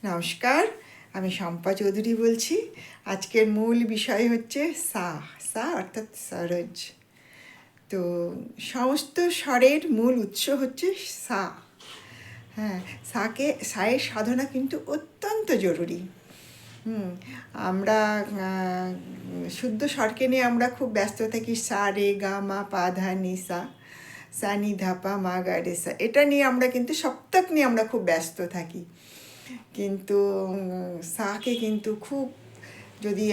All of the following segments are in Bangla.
নমস্কার, আমি শম্পা চৌধুরী বলছি। আজকের মূল বিষয় হচ্ছে সা। সা অর্থাৎ স্বরজ। তো সমস্ত স্বরের মূল উৎস হচ্ছে সা। হ্যাঁ, সায়ের সাধনা কিন্তু অত্যন্ত জরুরি। আমরা শুদ্ধ স্বরকে নিয়ে আমরা খুব ব্যস্ত থাকি। সা রে গা মা পা ধা নি সা, সা নি ধা পা মা গা রে সা, এটা নিয়ে আমরা কিন্তু সপ্তক নিয়ে আমরা খুব ব্যস্ত থাকি। কিন্তু সাকে কিন্তু খুব যদি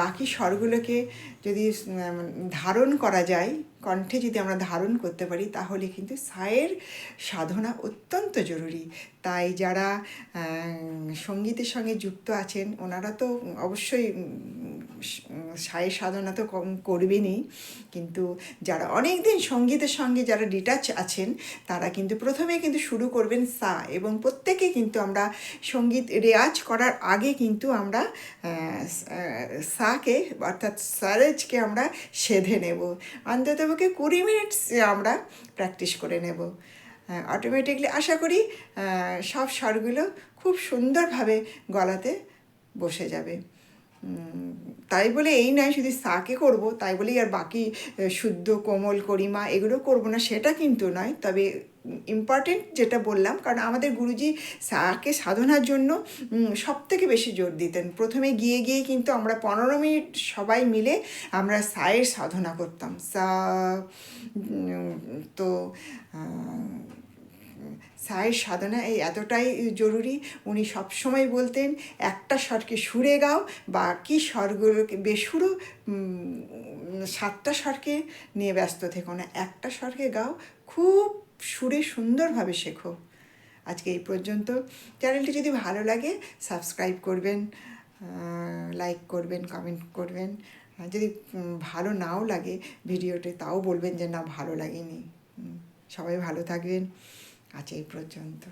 বাকি স্বরগুলোকে যদি ধারণ করা যায়, কণ্ঠে যদি আমরা ধারণ করতে পারি, তাহলে কিন্তু সায়ের সাধনা অত্যন্ত জরুরি। তাই যারা সঙ্গীতের সঙ্গে যুক্ত আছেন ওনারা তো অবশ্যই সায়ের সাধনা তো করবেনই, কিন্তু যারা অনেক দিন সঙ্গীতের সঙ্গে যারা ডিটাচ আছেন তারা কিন্তু প্রথমে কিন্তু শুরু করবেন সা, এবং প্রত্যেকে কিন্তু আমরা সঙ্গীত রেয়াজ করার আগে কিন্তু আমরা সাকে অর্থাৎ স্বরজকে আমরা সেধে নেব। অন্ততপক্ষে 20 মিনিট আমরা প্র্যাকটিস করে নেব। অটোমেটিকলি আশা করি সব স্বরগুলো খুব সুন্দরভাবে গলাতে বসে যাবে। তাই বলে এই নয় শুধু সাকে করব, তাই বলেই আর বাকি শুদ্ধ কোমল করিমা এগুলো করব না, সেটা কিন্তু নয়। তবে ইম্পর্টেন্ট যেটা বললাম, কারণ আমাদের গুরুজি সাকে সাধনার জন্য সব থেকে বেশি জোর দিতেন। প্রথমে গিয়ে কিন্তু আমরা 15 মিনিট সবাই মিলে আমরা সায়ের সাধনা করতাম। সা তো সায়ের সাধনা এই এতটাই জরুরি। উনি সবসময় বলতেন একটা স্বরকে সুরে গাও, বাকি স্বরগুলোকে বেসুরো, 7টা স্বরকে নিয়ে ব্যস্ত থেকো না, একটা স্বরকে গাও, খুব সুরে সুন্দরভাবে শেখো। আজকে এই পর্যন্ত। চ্যানেলটি যদি ভালো লাগে সাবস্ক্রাইব করবেন, লাইক করবেন, কমেন্ট করবেন। যদি ভালো নাও লাগে ভিডিওটি, তাও বলবেন যে না ভালো লাগেনি। সবাই ভালো থাকবেন। আজ এই পর্যন্ত।